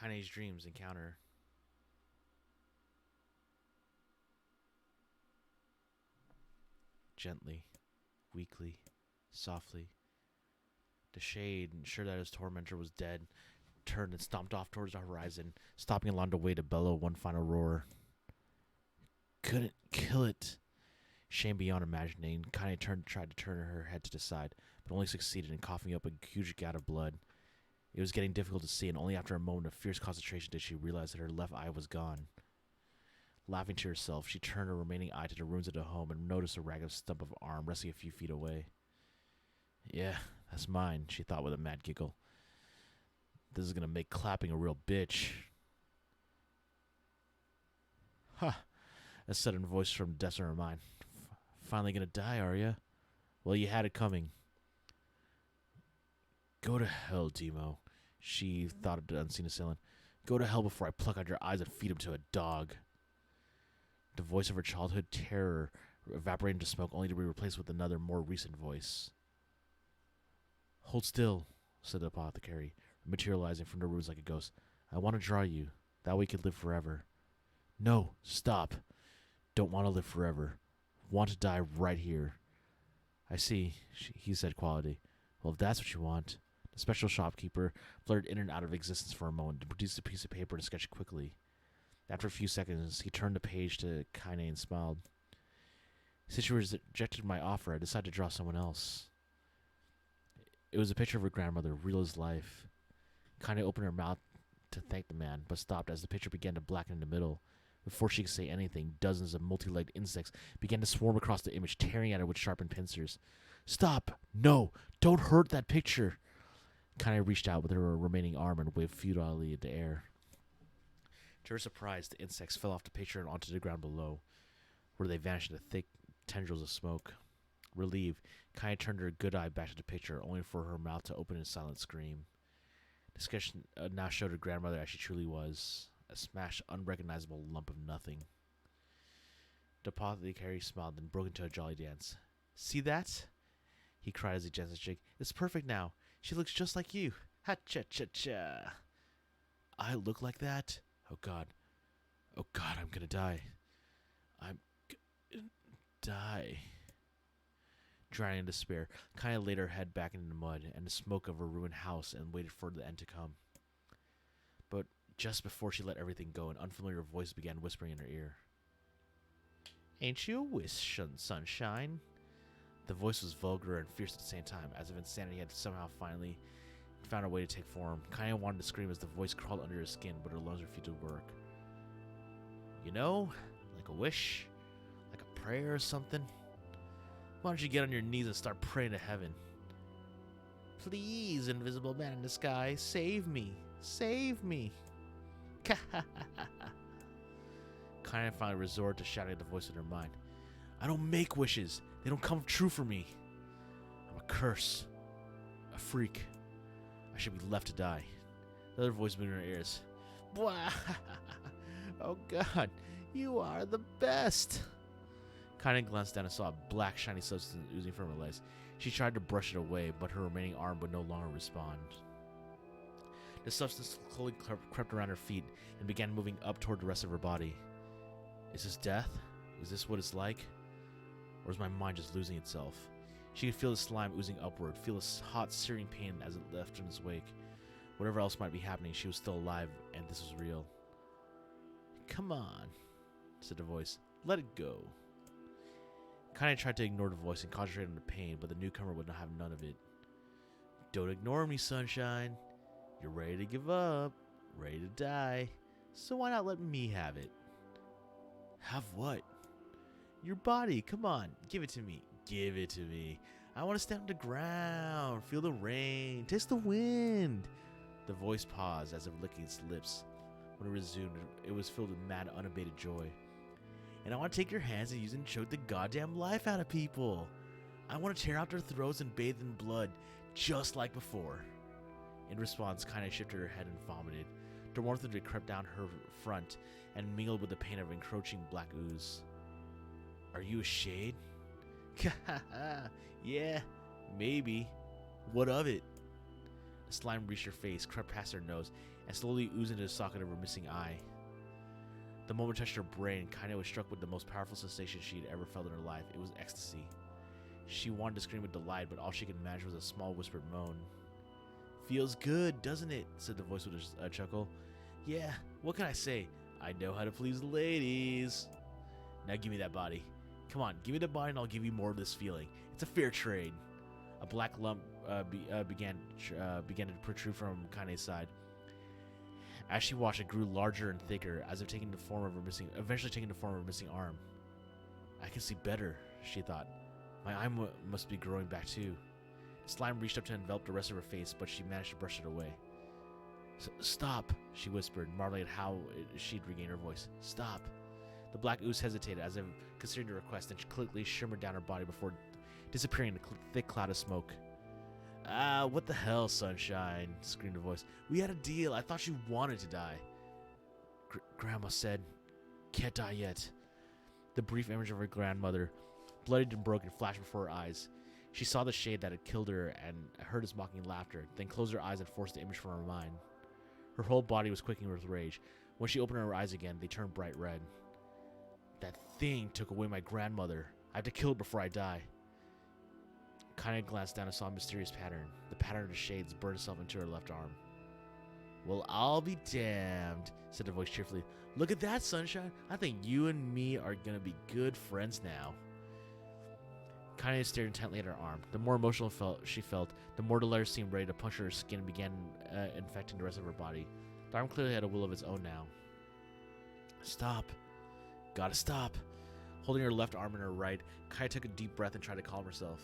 Kaine's dreams encounter. Gently, weakly, softly. The shade, sure that his tormentor was dead, turned and stomped off towards the horizon, stopping along the way to bellow one final roar. Couldn't kill it. Shame beyond imagining, Kaine tried to turn her head to the side, but only succeeded in coughing up a huge gout of blood. It was getting difficult to see, and only after a moment of fierce concentration did she realize that her left eye was gone. Laughing to herself, she turned her remaining eye to the ruins of the home and noticed a ragged stump of arm resting a few feet away. Yeah, that's mine, she thought with a mad giggle. This is gonna make clapping a real bitch. Ha! A sudden voice from the depths of her mind. Finally gonna die, are ya? Well, you had it coming. Go to hell, Demo, she thought of the unseen assailant. Go to hell before I pluck out your eyes and feed them to a dog. The voice of her childhood terror evaporated into smoke, only to be replaced with another, more recent voice. Hold still, said the apothecary, materializing from the ruins like a ghost. I want to draw you. That way you could live forever. No, stop. Don't want to live forever. Want to die right here. I see, he said quietly. Well, if that's what you want. The special shopkeeper fluttered in and out of existence for a moment and produced a piece of paper and sketched quickly. After a few seconds, he turned the page to Kaine and smiled. Since you rejected my offer, I decided to draw someone else. It was a picture of her grandmother, real as life. Kaine opened her mouth to thank the man, but stopped as the picture began to blacken in the middle. Before she could say anything, dozens of multi-legged insects began to swarm across the image, tearing at her with sharpened pincers. Stop! No! Don't hurt that picture! Kaine reached out with her remaining arm and waved futilely in the air. To her surprise, the insects fell off the picture and onto the ground below, where they vanished into thick tendrils of smoke. Relieved, Kaine turned her good eye back to the picture, only for her mouth to open in a silent scream. The sketch now showed her grandmother as she truly was, a smashed, unrecognizable lump of nothing. The apothecary smiled and broke into a jolly dance. See that? He cried as he danced a jig. It's perfect now. She looks just like you. Ha-cha-cha-cha. I look like that? Oh, God. Oh, God, I'm gonna die. I'm gonna die. Drowning in despair, Kaine laid her head back into the mud and the smoke of her ruined house and waited for the end to come. But just before she let everything go, an unfamiliar voice began whispering in her ear. Ain't you a wish, sunshine? The voice was vulgar and fierce at the same time, as if insanity had somehow finally found a way to take form. Kaine wanted to scream as the voice crawled under her skin, but her lungs refused to work. You know, like a wish, like a prayer or something. Why don't you get on your knees and start praying to heaven? Please, invisible man in the sky, save me, save me. Kaine finally resorted to shouting at the voice in her mind. I don't make wishes. They don't come true for me. I'm a curse. A freak. I should be left to die. The other voice moved in her ears. Oh, God. You are the best. Kaine glanced down and saw a black, shiny substance oozing from her legs. She tried to brush it away, but her remaining arm would no longer respond. The substance slowly crept around her feet and began moving up toward the rest of her body. Is this death? Is this what it's like? Or is my mind just losing itself? She could feel the slime oozing upward, feel a hot, searing pain as it left in its wake. Whatever else might be happening, she was still alive, and this was real. Come on, said the voice. Let it go. Kaine tried to ignore the voice and concentrate on the pain, but the newcomer would not have none of it. Don't ignore me, sunshine. You're ready to give up, ready to die, so why not let me have it? Have what? Your body, come on, give it to me. Give it to me. I want to stand on the ground, feel the rain, taste the wind. The voice paused as if licking its lips. When it resumed, it was filled with mad, unabated joy. And I want to take your hands and use them to choke the goddamn life out of people. I want to tear out their throats and bathe in blood, just like before. In response, Kaine shifted her head and vomited. The warmth of it crept down her front and mingled with the pain of encroaching black ooze. Are you a shade? Yeah, maybe. What of it? The slime reached her face, crept past her nose, and slowly oozed into the socket of her missing eye. The moment touched her brain, Kaine was struck with the most powerful sensation she had ever felt in her life. It was ecstasy. She wanted to scream with delight, but all she could manage was a small whispered moan. "Feels good, doesn't it?" said the voice with a chuckle. "Yeah, what can I say? I know how to please the ladies." "Now give me that body. Come on, give me the body and I'll give you more of this feeling. It's a fair trade." A black lump began to protrude from Kaine's side. As she watched, it grew larger and thicker, as if eventually taking the form of her missing arm. "I can see better," she thought. "My eye must be growing back too." Slime reached up to envelop the rest of her face, but she managed to brush it away. "Stop," she whispered, marveling at how she'd regained her voice. "Stop." The black ooze hesitated, as if considering the request, then quickly shimmered down her body before disappearing in a thick cloud of smoke. "Ah, what the hell, Sunshine?" screamed a voice. "We had a deal. I thought you wanted to die." Grandma said, "Can't die yet." The brief image of her grandmother, bloodied and broken, flashed before her eyes. She saw the shade that had killed her and heard his mocking laughter, then closed her eyes and forced the image from her mind. Her whole body was quaking with rage. When she opened her eyes again, they turned bright red. "That thing took away my grandmother. I have to kill it before I die." Kaine glanced down and saw a mysterious pattern. The pattern of the shades burned itself into her left arm. "Well, I'll be damned," said the voice cheerfully. "Look at that, Sunshine. I think you and me are going to be good friends now." Kaine stared intently at her arm. The more emotional she felt, the more the letters seemed ready to puncture her skin and began infecting the rest of her body. The arm clearly had a will of its own now. "Stop. Gotta stop." Holding her left arm in her right, Kaine took a deep breath and tried to calm herself.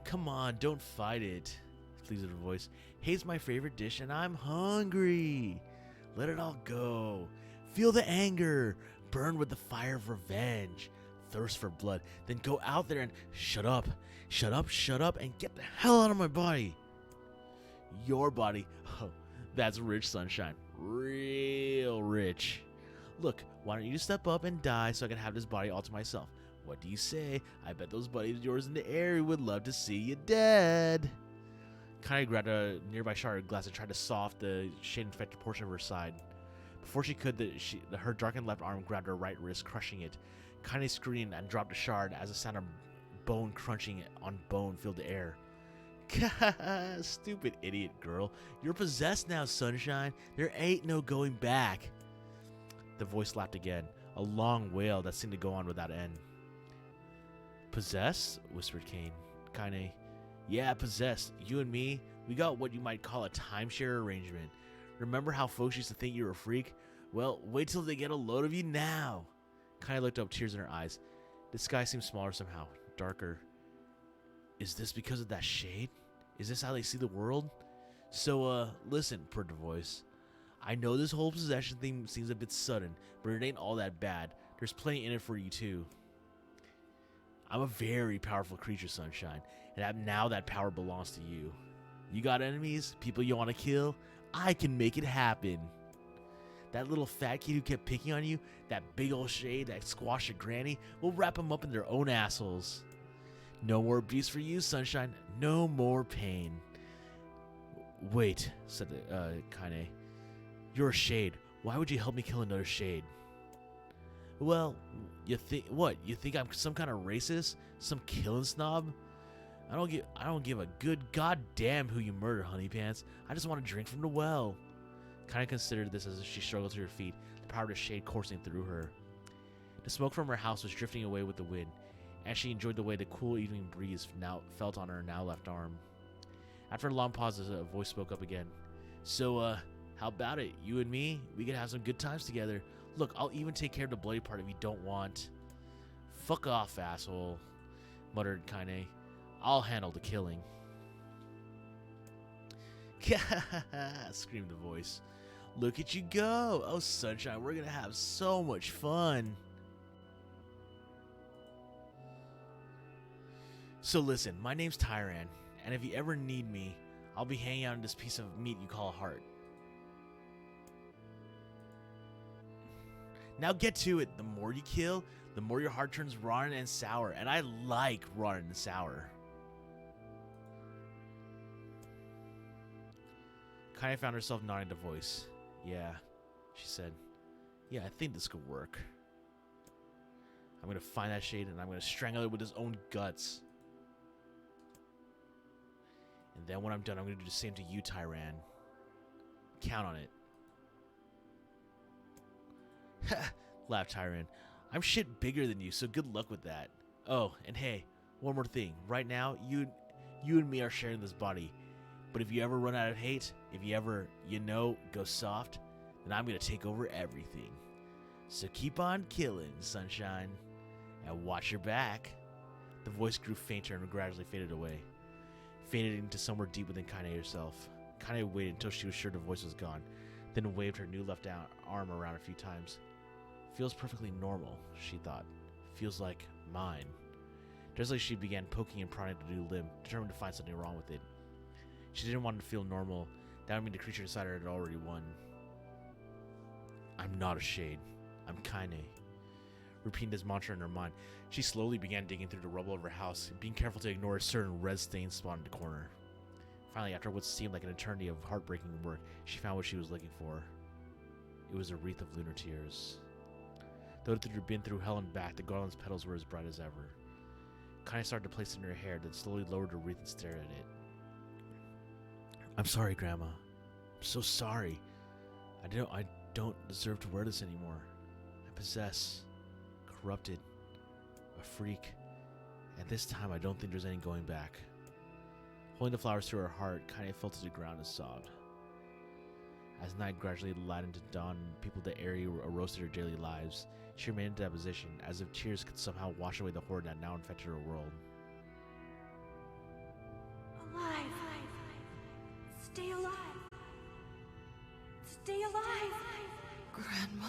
"Come on, don't fight it," pleaded her voice. "Hate's my favorite dish and I'm hungry. Let it all go. Feel the anger. Burn with the fire of revenge. Thirst for blood. Then go out there and shut up, and get the hell out of my body." "Your body? Oh, that's rich, Sunshine. Real rich. Look, why don't you just step up and die so I can have this body all to myself? What do you say? I bet those buddies of yours in the area would love to see you dead." Kaine grabbed a nearby shard glass and tried to saw off the shade-infected portion of her side. Before she could, her darkened left arm grabbed her right wrist, crushing it. Kaine screamed and dropped the shard as the sound of bone crunching on bone filled the air. "Stupid idiot girl. You're possessed now, Sunshine. There ain't no going back." The voice laughed again, a long wail that seemed to go on without end. "Possessed?" whispered Kaine. "Yeah, possessed. You and me, we got what you might call a timeshare arrangement. Remember how folks used to think you were a freak? Well, wait till they get a load of you now." Kaine looked up, tears in her eyes. The sky seemed smaller somehow, darker. "Is this because of that shade? Is this how they see the world? So, listen," purred the voice. "I know this whole possession thing seems a bit sudden, but it ain't all that bad. There's plenty in it for you, too. I'm a very powerful creature, Sunshine, and now that power belongs to you. You got enemies? People you want to kill? I can make it happen. That little fat kid who kept picking on you, that big old shade that squashed your granny, we'll wrap them up in their own assholes. No more abuse for you, Sunshine. No more pain." "Wait," said Kaine. "You're a shade. Why would you help me kill another shade?" "Well, you think I'm some kind of racist? Some killing snob? I don't give a good goddamn who you murder, honey pants. I just want to drink from the well." Kaine considered this as she struggled to her feet, the power of the shade coursing through her. The smoke from her house was drifting away with the wind, and she enjoyed the way the cool evening breeze now felt on her now left arm. After a long pause, a voice spoke up again. "So, how about it? You and me? We could have some good times together. Look, I'll even take care of the bloody part if you don't want." "Fuck off, asshole," muttered Kaine. "I'll handle the killing." Screamed the voice. "Look at you go. Oh, Sunshine, we're gonna have so much fun." "So listen, my name's Tyrann, and if you ever need me, I'll be hanging out in this piece of meat you call a heart. Now get to it. The more you kill, the more your heart turns rotten and sour, and I like rotten and sour." Kaine found herself nodding to voice. Yeah, she said. Yeah, I think this could work. I'm gonna find that shade and I'm gonna strangle it with his own guts. And then when I'm done, I'm gonna do the same to you, Tyrann. Count on it. Ha! Laughed Tyrann. I'm shit bigger than you, so good luck with that. Oh, and hey, one more thing. Right now, you and me are sharing this body. But if you ever run out of hate, if you ever, go soft, then I'm gonna take over everything. So keep on killing, sunshine. And watch your back. The voice grew fainter and gradually faded away. Faded into somewhere deep within Kaine herself. Kaine waited until she was sure the voice was gone, then waved her new left arm around a few times. Feels perfectly normal, she thought. Feels like mine. Just like she began poking and prodding the new limb, determined to find something wrong with it. She didn't want it to feel normal. That would mean the creature inside her had already won. I'm not a shade. I'm Kaine. Repeating this mantra in her mind, she slowly began digging through the rubble of her house, being careful to ignore a certain red stain spot in the corner. Finally, after what seemed like an eternity of heartbreaking work, she found what she was looking for. It was a wreath of lunar tears. Though it had been through hell and back, the garland's petals were as bright as ever. Kaine started to place it in her hair, then slowly lowered her wreath and stared at it. I'm sorry, Grandma. I'm so sorry. I don't deserve to wear this anymore. I possess, corrupted, a freak, and this time I don't think there's any going back. Holding the flowers to her heart, Kaine fell to the ground and sobbed. As night gradually lightened into dawn and people of the area arose to their daily lives, she remained in that position, as if tears could somehow wash away the horror that now infected her world. Alive! Stay alive! Stay alive! Grandma.